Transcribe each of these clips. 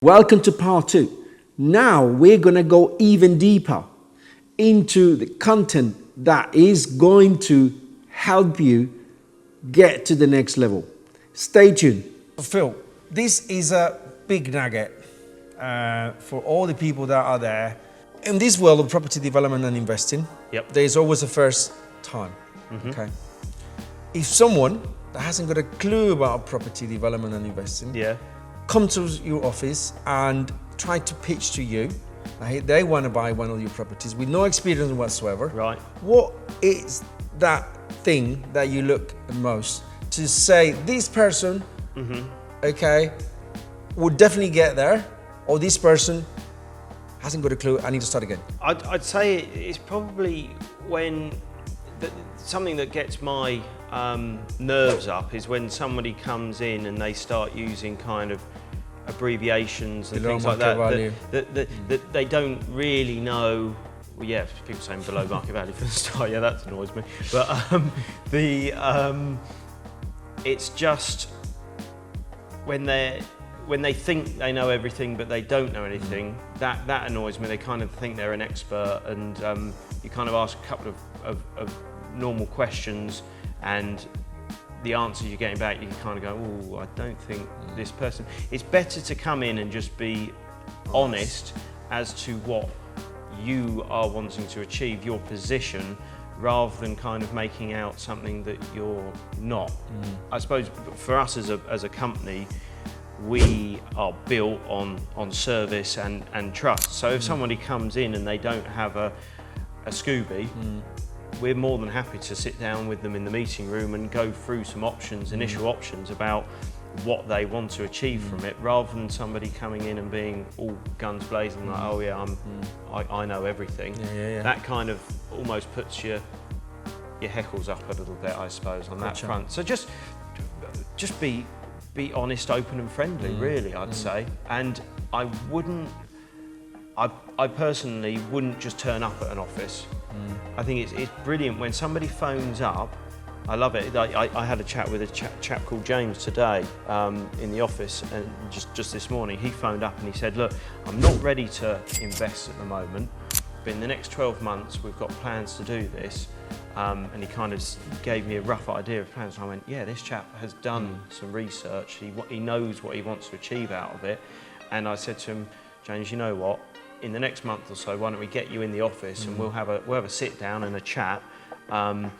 Welcome to part 2. Now we're going to go even deeper into the content that is going to help you get to the next level. Stay tuned. Phil, this is a big nugget for all the people that are there. In this world of property development and investing, there's always a first time. Okay. If someone that hasn't got a clue about property development and investing, come to your office and try to pitch to you. They want to buy one of your properties with no experience whatsoever. Right. What is that thing that you look at most to say this person, okay, would definitely get there, or this person hasn't got a clue, I need to start again? I'd say it's probably when something that gets my nerves up is when somebody comes in and they start using kind of abbreviations and things like that they don't really know. Well, yeah, people saying below market value for the start, yeah, that annoys me. But it's just when they think they know everything but they don't know anything, that annoys me. They kind of think they're an expert, and you kind of ask a couple of normal questions, and the answers you're getting back, you can kind of go, oh, I don't think this person. It's better to come in and just be honest as to what you are wanting to achieve, your position, rather than kind of making out something that you're not. I suppose for us as a company, we are built on service and trust. So if somebody comes in and they don't have a Scooby, we're more than happy to sit down with them in the meeting room and go through some options, initial options about what they want to achieve from it, rather than somebody coming in and being all guns blazing like, oh yeah, I know everything. That kind of almost puts your heckles up a little bit, I suppose, on that front. So just be honest, open and friendly, really, I'd say. And I personally wouldn't just turn up at an office. I think it's brilliant when somebody phones up. I love it. I had a chat with a chap called James today in the office, and just this morning he phoned up and he said, look, I'm not ready to invest at the moment, but in the next 12 months we've got plans to do this. And he kind of gave me a rough idea of plans. And I went, yeah, this chap has done some research. He knows what he wants to achieve out of it. And I said to him, James, you know what? In the next month or so, why don't we get you in the office and we'll have a sit down and a chat, and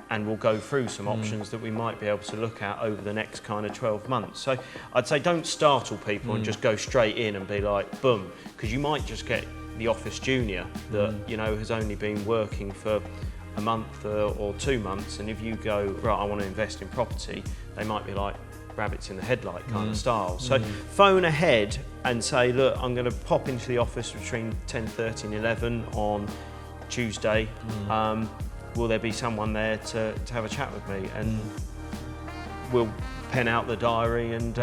we'll go through some options that we might be able to look at over the next kind of 12 months. So I'd say don't startle people and just go straight in and be like, boom, because you might just get the office junior that has only been working for a month or 2 months, and if you go, right, I want to invest in property, they might be like rabbits in the headlight kind of style. So phone ahead and say, look, I'm going to pop into the office between 10:30 and 11 on Tuesday. Will there be someone there to have a chat with me? And we'll pen out the diary, and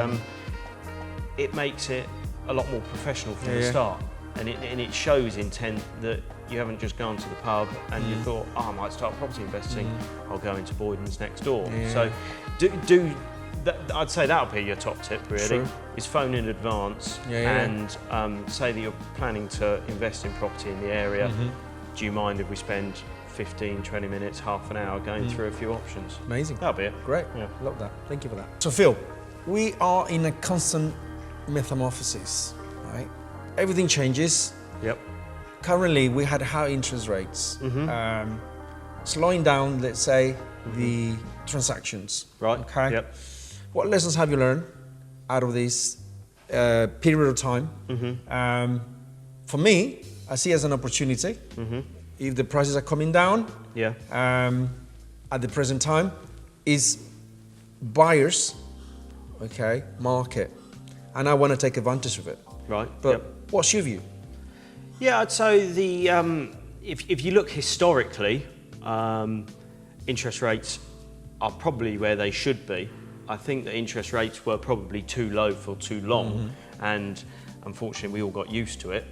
it makes it a lot more professional from the start. And it shows intent that you haven't just gone to the pub and you thought, oh, I might start property investing. I'll go into Boyden's next door. So do I'd say that would be your top tip, really, is phone in advance and say that you're planning to invest in property in the area. Do you mind if we spend 15, 20 minutes, half an hour going through a few options? Amazing. That'll be it. Great. Love that. Thank you for that. So Phil, we are in a constant metamorphosis, right? Everything changes. Currently, we had high interest rates, slowing down, let's say, the transactions. Right. Okay. What lessons have you learned out of this period of time? For me, I see it as an opportunity. If the prices are coming down, at the present time, is buyers, market, and I want to take advantage of it. Right. But what's your view? Yeah, I'd say if you look historically, interest rates are probably where they should be. I think that interest rates were probably too low for too long, and unfortunately we all got used to it,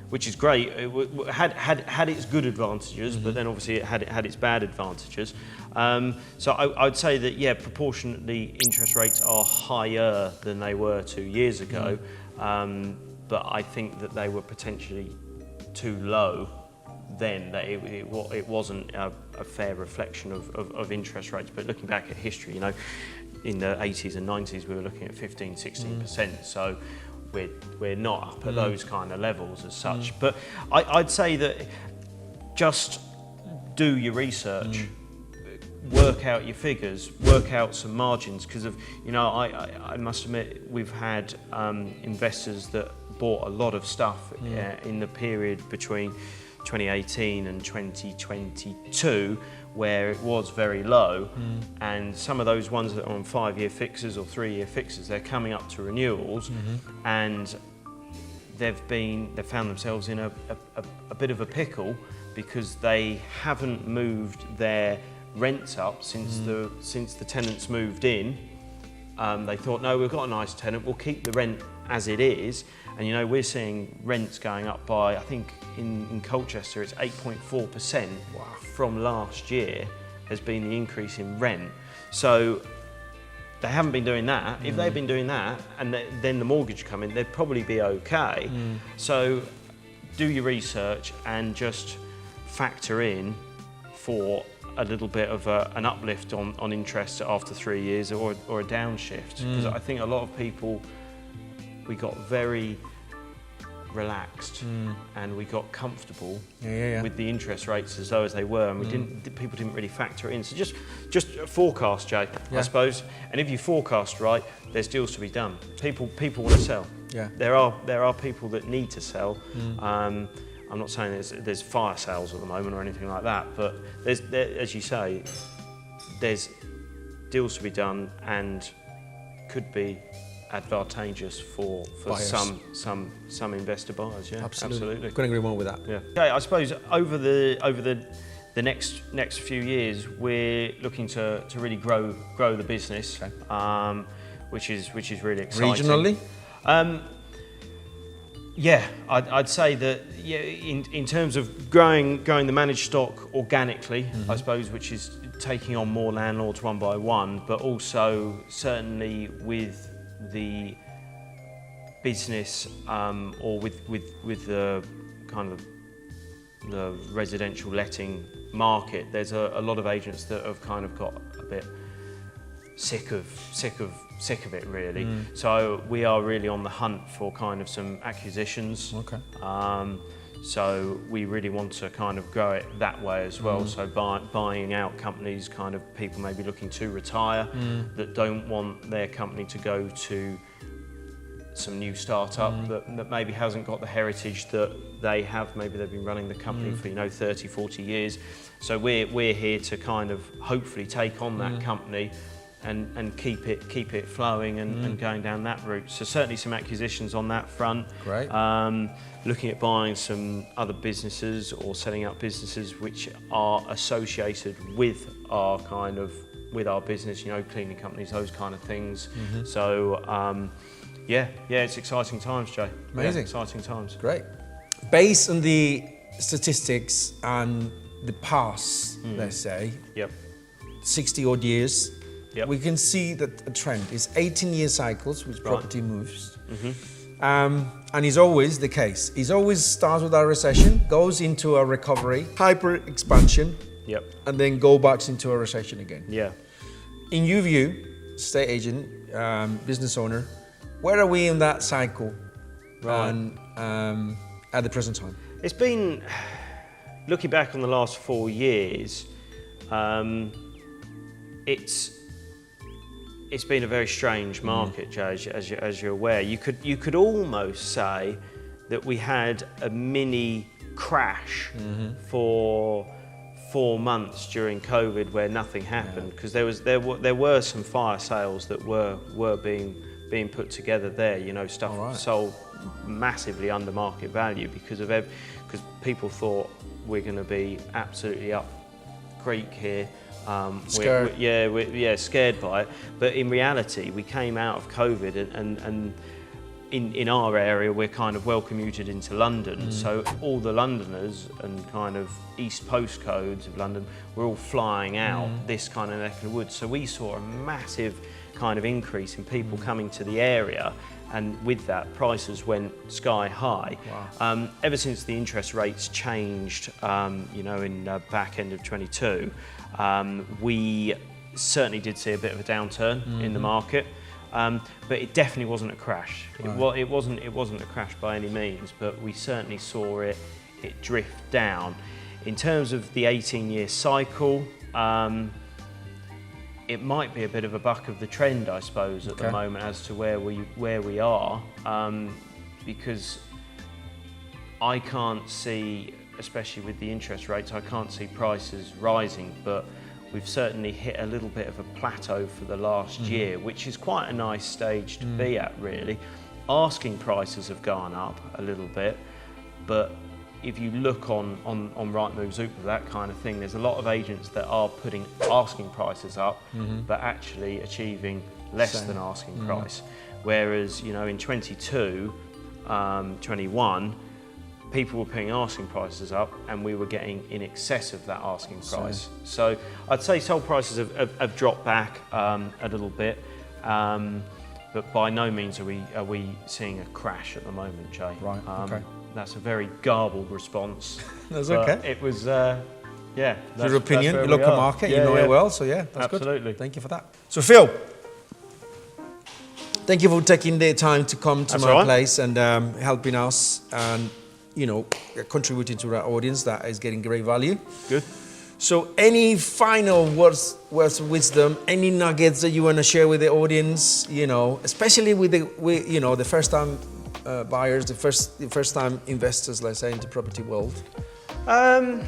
which is great. It had its good advantages, but then obviously it had its bad advantages. So I'd say that, yeah, proportionately interest rates are higher than they were 2 years ago. but I think that they were potentially too low then, that it wasn't a fair reflection of interest rates. But looking back at history, you know, in the 80s and 90s we were looking at 15-16%, so we're not up at those kind of levels as such. But I'd say that just do your research, work out your figures, work out some margins, because of, you know, I must admit we've had investors that bought a lot of stuff in the period between 2018 and 2022 where it was very low, and some of those ones that are on 5-year fixes or 3-year fixes, they're coming up to renewals, and they've found themselves in a bit of a pickle because they haven't moved their rents up since the tenants moved in. They thought, no, we've got a nice tenant, we'll keep the rent as it is. And you know, we're seeing rents going up by, I think in Colchester it's 8.4%. Wow. From last year has been the increase in rent. So they haven't been doing that. If they'd been doing that and then the mortgage come in, they'd probably be okay. So do your research and just factor in for a little bit of an uplift on interest after 3 years, or a downshift. Because I think a lot of people, we got very relaxed and we got comfortable with the interest rates as low as they were, and people didn't really factor it in. So just forecast, Jay, I suppose. And if you forecast right, there's deals to be done. People want to sell. Yeah. There are people that need to sell. I'm not saying there's fire sales at the moment or anything like that, but as you say, there's deals to be done and could be advantageous for some investor buyers. Yeah, absolutely. Couldn't agree more with that. Yeah. Okay, I suppose over the next few years, we're looking to really grow the business, which is really exciting. Regionally? Yeah, I'd say that in terms of growing the managed stock organically, I suppose, which is taking on more landlords one by one, but also certainly with the business or with the kind of the residential letting market, there's a lot of agents that have kind of got a bit sick of it, really. So we are really on the hunt for kind of some acquisitions. Okay. So we really want to kind of grow it that way as well. So buying out companies, kind of people maybe looking to retire that don't want their company to go to some new startup that maybe hasn't got the heritage that they have. Maybe they've been running the company for 30, 40 years. So we're here to kind of hopefully take on that company and keep it flowing and going down that route. So certainly some acquisitions on that front. Great. Looking at buying some other businesses or setting up businesses which are associated with our business, cleaning companies, those kind of things. So it's exciting times, Jay. Amazing. Yeah, exciting times. Great. Based on the statistics and the past, let's say, 60 odd years, we can see that a trend is 18-year cycles which property moves. And it's always the case. It always starts with a recession, goes into a recovery, hyper expansion, and then go back into a recession again. Yeah. In your view, estate agent, business owner, where are we in that cycle at the present time? It's been, looking back on the last 4 years, it's been a very strange market, Jay, as you're aware. You could almost say that we had a mini crash for 4 months during COVID where nothing happened, because there were some fire sales that were being put together there. Stuff sold massively under market value because people thought we're going to be absolutely up creek here. Scared. We're scared by it. But in reality, we came out of COVID and in our area, we're kind of well commuted into London. So all the Londoners and kind of east postcodes of London were all flying out this kind of neck of the woods. So we saw a massive kind of increase in people coming to the area, and with that, prices went sky high. Wow. Ever since the interest rates changed, you know, in back end of 22, we certainly did see a bit of a downturn in the market. But it definitely wasn't a crash. Right. It wasn't a crash by any means, but we certainly saw it drift down. In terms of the 18-year cycle, it might be a bit of a buck of the trend, I suppose, at the moment as to where we are, because I can't see, especially with the interest rates, I can't see prices rising, but we've certainly hit a little bit of a plateau for the last year, which is quite a nice stage to be at, really. Asking prices have gone up a little bit, but if you look on Rightmove, Zoopla, that kind of thing, there's a lot of agents that are putting asking prices up, but actually achieving less than asking price. Whereas, you know, in 22, 21, people were putting asking prices up and we were getting in excess of that asking price. So I'd say sold prices have dropped back a little bit, but by no means are we seeing a crash at the moment, Jay. Right, okay. That's a very garbled response. That's okay. It was, yeah. It's your opinion, your local market, you know it well, so yeah, that's absolutely good. Thank you for that. So Phil, thank you for taking the time to come to my place and helping us and, you know, contributing to our audience that is getting great value. Good. So any final words of wisdom, any nuggets that you want to share with the audience, you know, especially with the first time buyers, the first time investors, let's say, into property world? I'd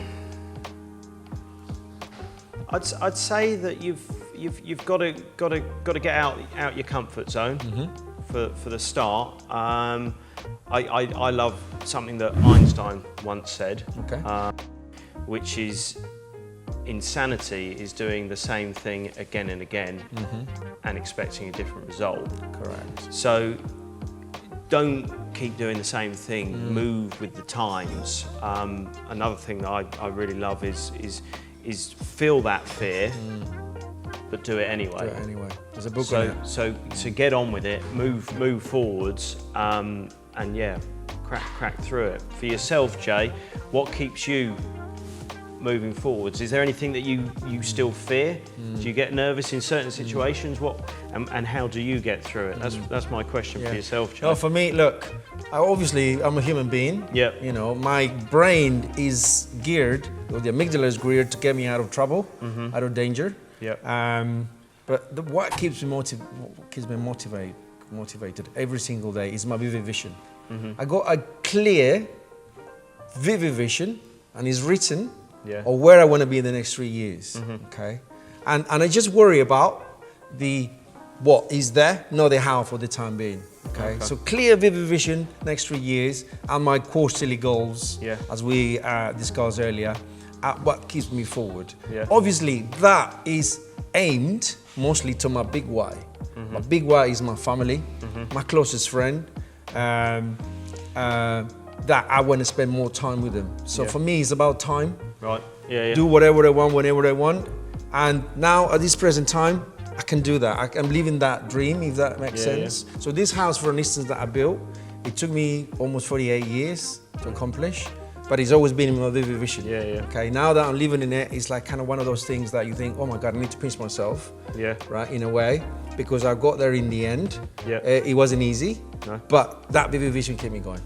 say that you've got to get out your comfort zone for the start. I love something that Einstein once said, which is insanity is doing the same thing again and again and expecting a different result. Correct. So don't keep doing the same thing, move with the times. Another thing that I really love is feel that fear, but do it anyway. Do it anyway. There's a book on it. So get on with it, move forwards, and yeah, crack through it. For yourself, Jay, what keeps you moving forwards? Is there anything that you still fear? Do you get nervous in certain situations? And how do you get through it? That's my question for yourself, Jay. No, for me, look, I'm a human being. Yeah. You know, my brain is geared, or the amygdala is geared to get me out of trouble, out of danger. Yeah. But what keeps me motivated every single day is my vivid vision. I got a clear, vivid vision, and it's written or where I want to be in the next 3 years. Okay, and I just worry about the what is there, not the how for the time being. Okay, so clear, vivid vision, next 3 years, and my quarterly goals, as we discussed earlier, what keeps me forward. Obviously, that is aimed mostly to my big why. My big why is my family, my closest friend, that I want to spend more time with them. So for me, it's about time. Right. Yeah. Do whatever I want, whenever I want. And now, at this present time, I can do that. I'm living that dream, if that makes sense. So this house, for instance, that I built, it took me almost 48 years to accomplish, but it's always been in my vivid vision. Okay, now that I'm living in it, it's like kind of one of those things that you think, oh my God, I need to pinch myself. Right, in a way, because I got there in the end. It wasn't easy, but that vivid vision kept me going.